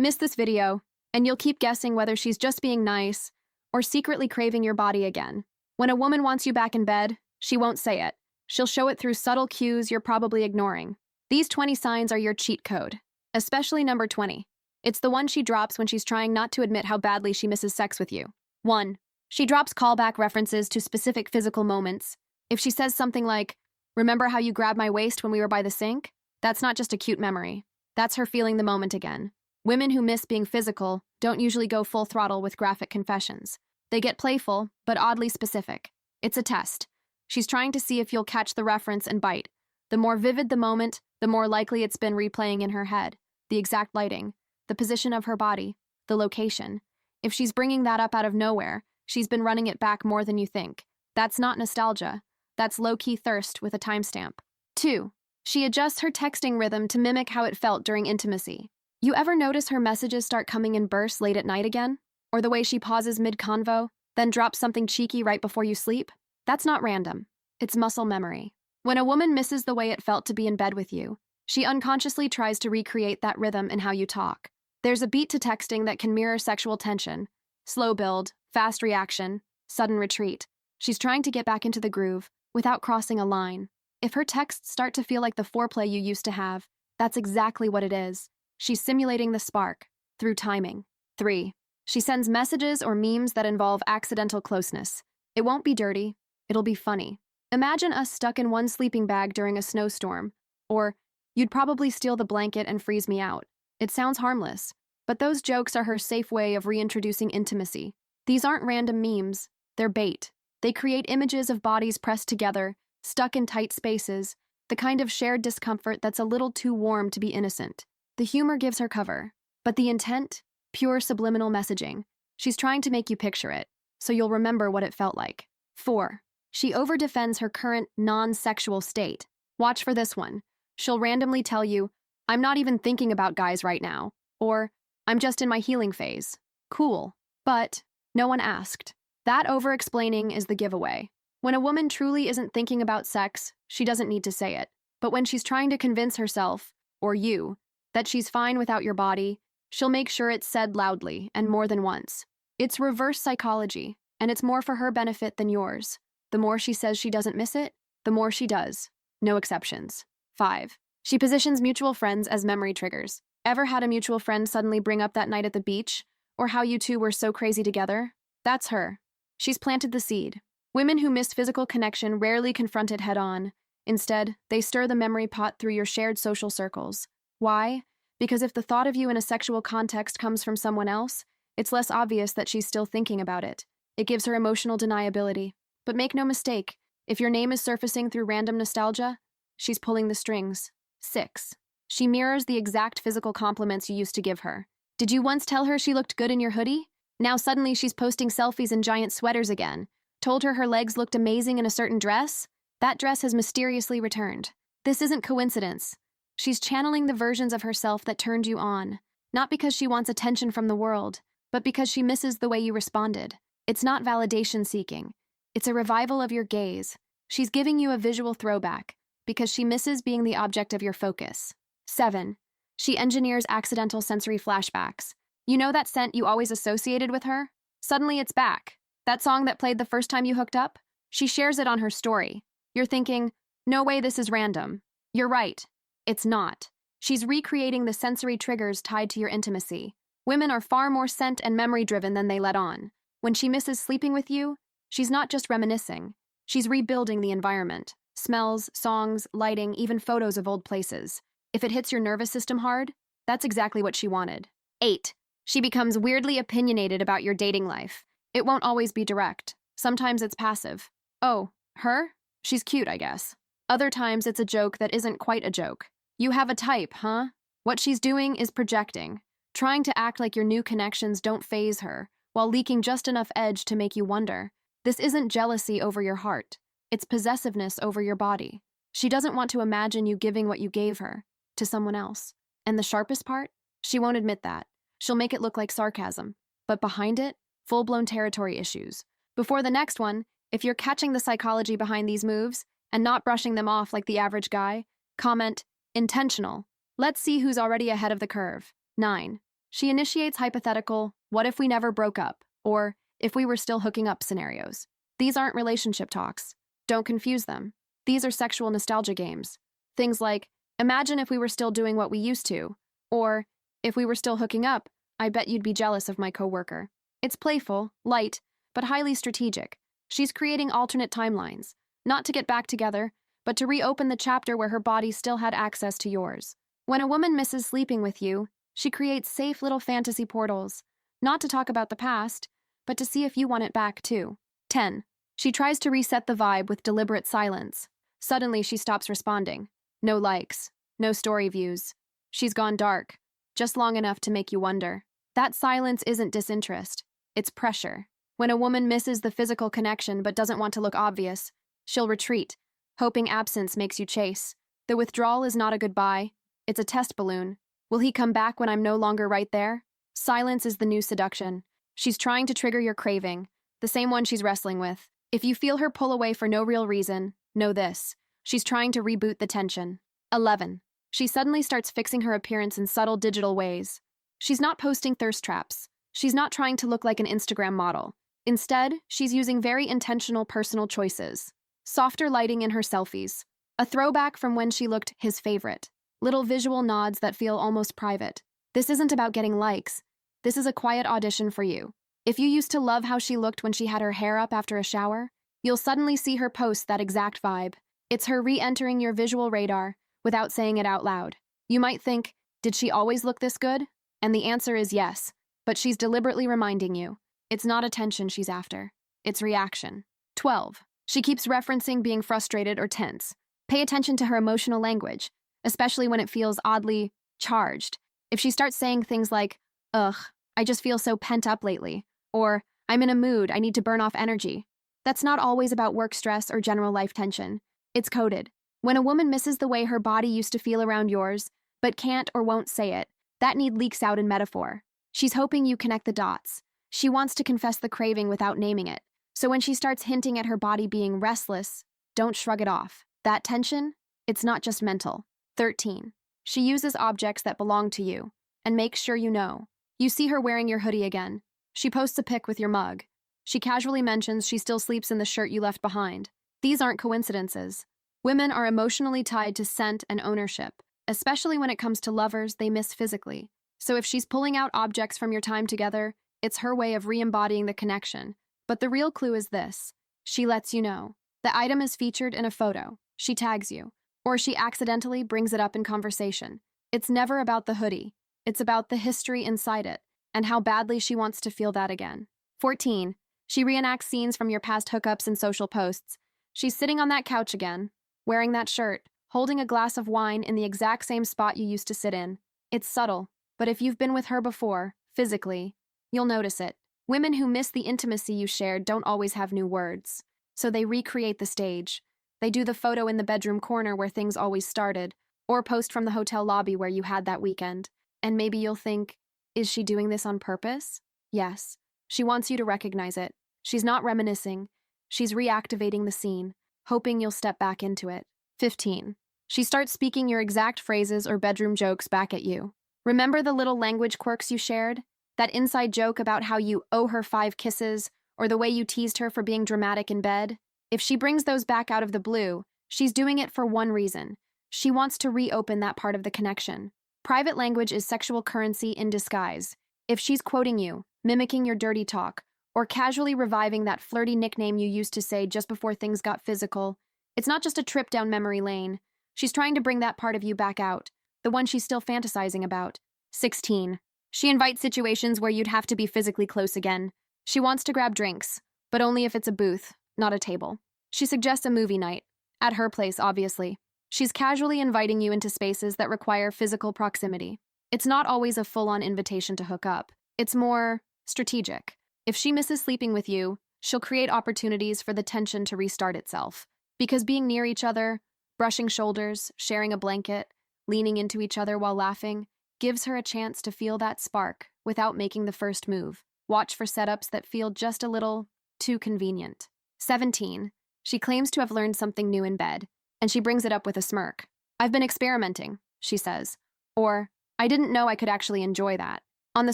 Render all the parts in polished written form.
Miss this video, and you'll keep guessing whether she's just being nice or secretly craving your body again. When a woman wants you back in bed, she won't say it. She'll show it through subtle cues you're probably ignoring. These 20 signs are your cheat code, especially number 20. It's the one she drops when she's trying not to admit how badly she misses sex with you. 1. She drops callback references to specific physical moments. If she says something like, "Remember how you grabbed my waist when we were by the sink?" That's not just a cute memory. That's her feeling the moment again. Women who miss being physical don't usually go full throttle with graphic confessions. They get playful, but oddly specific. It's a test. She's trying to see if you'll catch the reference and bite. The more vivid the moment, the more likely it's been replaying in her head. The exact lighting, the position of her body, the location. If she's bringing that up out of nowhere, she's been running it back more than you think. That's not nostalgia. That's low-key thirst with a timestamp. 2. She adjusts her texting rhythm to mimic how it felt during intimacy. You ever notice her messages start coming in bursts late at night again? Or the way she pauses mid-convo, then drops something cheeky right before you sleep? That's not random. It's muscle memory. When a woman misses the way it felt to be in bed with you, she unconsciously tries to recreate that rhythm in how you talk. There's a beat to texting that can mirror sexual tension. Slow build, fast reaction, sudden retreat. She's trying to get back into the groove without crossing a line. If her texts start to feel like the foreplay you used to have, that's exactly what it is. She's simulating the spark through timing. 3. She sends messages or memes that involve accidental closeness. It won't be dirty. It'll be funny. Imagine us stuck in one sleeping bag during a snowstorm, or "You'd probably steal the blanket and freeze me out." It sounds harmless, but those jokes are her safe way of reintroducing intimacy. These aren't random memes. They're bait. They create images of bodies pressed together, stuck in tight spaces, the kind of shared discomfort that's a little too warm to be innocent. The humor gives her cover, but the intent? Pure subliminal messaging. She's trying to make you picture it, so you'll remember what it felt like. 4. She overdefends her current non-sexual state. Watch for this one. She'll randomly tell you, "I'm not even thinking about guys right now," or "I'm just in my healing phase." Cool, but no one asked. That over-explaining is the giveaway. When a woman truly isn't thinking about sex, she doesn't need to say it. But when she's trying to convince herself, or you, that she's fine without your body, she'll make sure it's said loudly and more than once. It's reverse psychology, and it's more for her benefit than yours. The more she says she doesn't miss it, the more she does. No exceptions. 5. She positions mutual friends as memory triggers. Ever had a mutual friend suddenly bring up that night at the beach, or how you two were so crazy together? That's her. She's planted the seed. Women who miss physical connection rarely confront it head-on. Instead, they stir the memory pot through your shared social circles. Why? Because if the thought of you in a sexual context comes from someone else, it's less obvious that she's still thinking about it. It gives her emotional deniability. But make no mistake, if your name is surfacing through random nostalgia, she's pulling the strings. 6. She mirrors the exact physical compliments you used to give her. Did you once tell her she looked good in your hoodie? Now suddenly she's posting selfies in giant sweaters again. Told her legs looked amazing in a certain dress? That dress has mysteriously returned. This isn't coincidence. She's channeling the versions of herself that turned you on, not because she wants attention from the world, but because she misses the way you responded. It's not validation seeking. It's a revival of your gaze. She's giving you a visual throwback because she misses being the object of your focus. 7. She engineers accidental sensory flashbacks. You know that scent you always associated with her? Suddenly it's back. That song that played the first time you hooked up? She shares it on her story. You're thinking, "No way, this is random." You're right. It's not. She's recreating the sensory triggers tied to your intimacy. Women are far more scent and memory-driven than they let on. When she misses sleeping with you, she's not just reminiscing. She's rebuilding the environment. Smells, songs, lighting, even photos of old places. If it hits your nervous system hard, that's exactly what she wanted. 8. She becomes weirdly opinionated about your dating life. It won't always be direct. Sometimes it's passive. "Oh, her? She's cute, I guess." Other times it's a joke that isn't quite a joke. "You have a type, huh?" What she's doing is projecting, trying to act like your new connections don't faze her, while leaking just enough edge to make you wonder. This isn't jealousy over your heart. It's possessiveness over your body. She doesn't want to imagine you giving what you gave her to someone else. And the sharpest part? She won't admit that. She'll make it look like sarcasm. But behind it, full-blown territory issues. Before the next one, if you're catching the psychology behind these moves and not brushing them off like the average guy, comment, "Intentional." Let's see who's already ahead of the curve. 9. She initiates hypothetical, what if we never broke up, or if we were still hooking up scenarios. These aren't relationship talks. Don't confuse them. These are sexual nostalgia games. Things like, imagine if we were still doing what we used to, or if we were still hooking up, I bet you'd be jealous of my coworker. It's playful, light, but highly strategic. She's creating alternate timelines, not to get back together, but to reopen the chapter where her body still had access to yours. When a woman misses sleeping with you, she creates safe little fantasy portals, not to talk about the past, but to see if you want it back too. 10. She tries to reset the vibe with deliberate silence. Suddenly she stops responding. No likes, no story views. She's gone dark, just long enough to make you wonder. That silence isn't disinterest, it's pressure. When a woman misses the physical connection but doesn't want to look obvious, she'll retreat, hoping absence makes you chase. The withdrawal is not a goodbye, it's a test balloon. Will he come back when I'm no longer right there? Silence is the new seduction. She's trying to trigger your craving, the same one she's wrestling with. If you feel her pull away for no real reason, know this. She's trying to reboot the tension. 11. She suddenly starts fixing her appearance in subtle digital ways. She's not posting thirst traps. She's not trying to look like an Instagram model. Instead, she's using very intentional personal choices. Softer lighting in her selfies. A throwback from when she looked his favorite. Little visual nods that feel almost private. This isn't about getting likes. This is a quiet audition for you. If you used to love how she looked when she had her hair up after a shower, you'll suddenly see her post that exact vibe. It's her re-entering your visual radar without saying it out loud. You might think, did she always look this good? And the answer is yes, but she's deliberately reminding you. It's not attention she's after. It's reaction. 12. She keeps referencing being frustrated or tense. Pay attention to her emotional language, especially when it feels oddly charged. If she starts saying things like, ugh, I just feel so pent up lately, or I'm in a mood, I need to burn off energy. That's not always about work stress or general life tension. It's coded. When a woman misses the way her body used to feel around yours, but can't or won't say it, that need leaks out in metaphor. She's hoping you connect the dots. She wants to confess the craving without naming it. So when she starts hinting at her body being restless, don't shrug it off. That tension, it's not just mental. 13. She uses objects that belong to you, and makes sure you know. You see her wearing your hoodie again. She posts a pic with your mug. She casually mentions she still sleeps in the shirt you left behind. These aren't coincidences. Women are emotionally tied to scent and ownership, especially when it comes to lovers they miss physically. So if she's pulling out objects from your time together, it's her way of re-embodying the connection. But the real clue is this. She lets you know. The item is featured in a photo. She tags you. Or she accidentally brings it up in conversation. It's never about the hoodie. It's about the history inside it, and how badly she wants to feel that again. 14. She reenacts scenes from your past hookups and social posts. She's sitting on that couch again, wearing that shirt, holding a glass of wine in the exact same spot you used to sit in. It's subtle, but if you've been with her before, physically, you'll notice it. Women who miss the intimacy you shared don't always have new words, so they recreate the stage. They do the photo in the bedroom corner where things always started, or post from the hotel lobby where you had that weekend. And maybe you'll think, is she doing this on purpose? Yes. She wants you to recognize it. She's not reminiscing. She's reactivating the scene, hoping you'll step back into it. 15. She starts speaking your exact phrases or bedroom jokes back at you. Remember the little language quirks you shared? That inside joke about how you owe her 5 kisses, or the way you teased her for being dramatic in bed? If she brings those back out of the blue, she's doing it for one reason. She wants to reopen that part of the connection. Private language is sexual currency in disguise. If she's quoting you, mimicking your dirty talk, or casually reviving that flirty nickname you used to say just before things got physical, it's not just a trip down memory lane. She's trying to bring that part of you back out, the one she's still fantasizing about. 16. She invites situations where you'd have to be physically close again. She wants to grab drinks, but only if it's a booth, not a table. She suggests a movie night, at her place, obviously. She's casually inviting you into spaces that require physical proximity. It's not always a full-on invitation to hook up. It's more strategic. If she misses sleeping with you, she'll create opportunities for the tension to restart itself. Because being near each other, brushing shoulders, sharing a blanket, leaning into each other while laughing, gives her a chance to feel that spark without making the first move. Watch for setups that feel just a little too convenient. 17. She claims to have learned something new in bed, and she brings it up with a smirk. I've been experimenting, she says. Or, I didn't know I could actually enjoy that. On the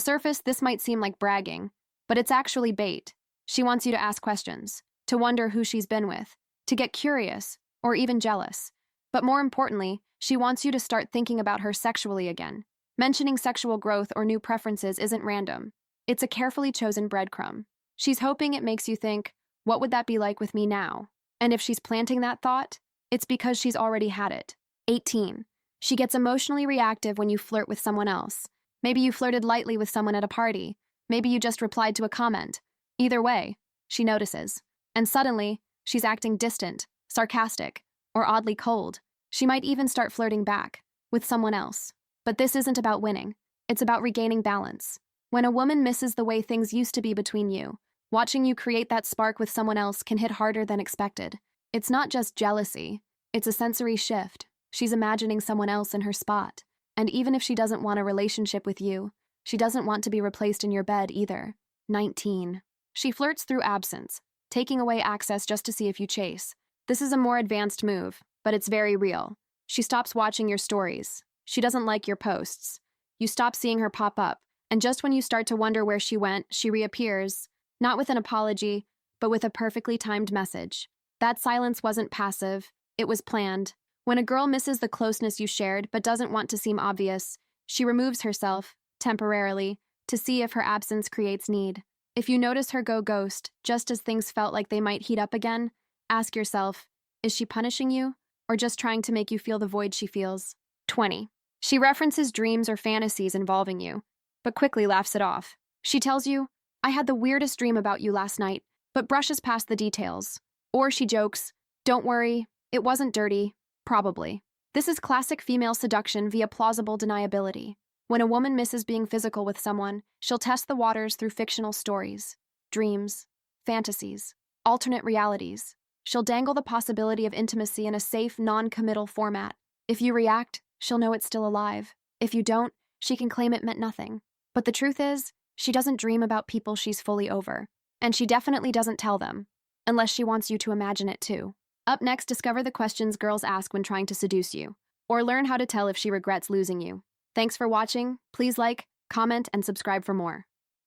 surface, this might seem like bragging, but it's actually bait. She wants you to ask questions, to wonder who she's been with, to get curious, or even jealous. But more importantly, she wants you to start thinking about her sexually again. Mentioning sexual growth or new preferences isn't random. It's a carefully chosen breadcrumb. She's hoping it makes you think, what would that be like with me now? And if she's planting that thought, it's because she's already had it. 18. She gets emotionally reactive when you flirt with someone else. Maybe you flirted lightly with someone at a party. Maybe you just replied to a comment. Either way, she notices. And suddenly, she's acting distant, sarcastic, or oddly cold. She might even start flirting back, with someone else. But this isn't about winning. It's about regaining balance. When a woman misses the way things used to be between you, watching you create that spark with someone else can hit harder than expected. It's not just jealousy. It's a sensory shift. She's imagining someone else in her spot. And even if she doesn't want a relationship with you, she doesn't want to be replaced in your bed either. 19. She flirts through absence, taking away access just to see if you chase. This is a more advanced move, but it's very real. She stops watching your stories. She doesn't like your posts. You stop seeing her pop up, and just when you start to wonder where she went, she reappears, not with an apology, but with a perfectly timed message. That silence wasn't passive, it was planned. When a girl misses the closeness you shared but doesn't want to seem obvious, she removes herself, temporarily, to see if her absence creates need. If you notice her go ghost, just as things felt like they might heat up again, ask yourself, is she punishing you, or just trying to make you feel the void she feels? 20. She references dreams or fantasies involving you, but quickly laughs it off. She tells you, I had the weirdest dream about you last night, but brushes past the details. Or she jokes, don't worry, it wasn't dirty, probably. This is classic female seduction via plausible deniability. When a woman misses being physical with someone, she'll test the waters through fictional stories, dreams, fantasies, alternate realities. She'll dangle the possibility of intimacy in a safe, non-committal format. If you react, she'll know it's still alive. If you don't, she can claim it meant nothing. But the truth is, she doesn't dream about people she's fully over. And she definitely doesn't tell them, unless she wants you to imagine it too. Up next, discover the questions girls ask when trying to seduce you, or learn how to tell if she regrets losing you. Thanks for watching. Please like, comment, and subscribe for more.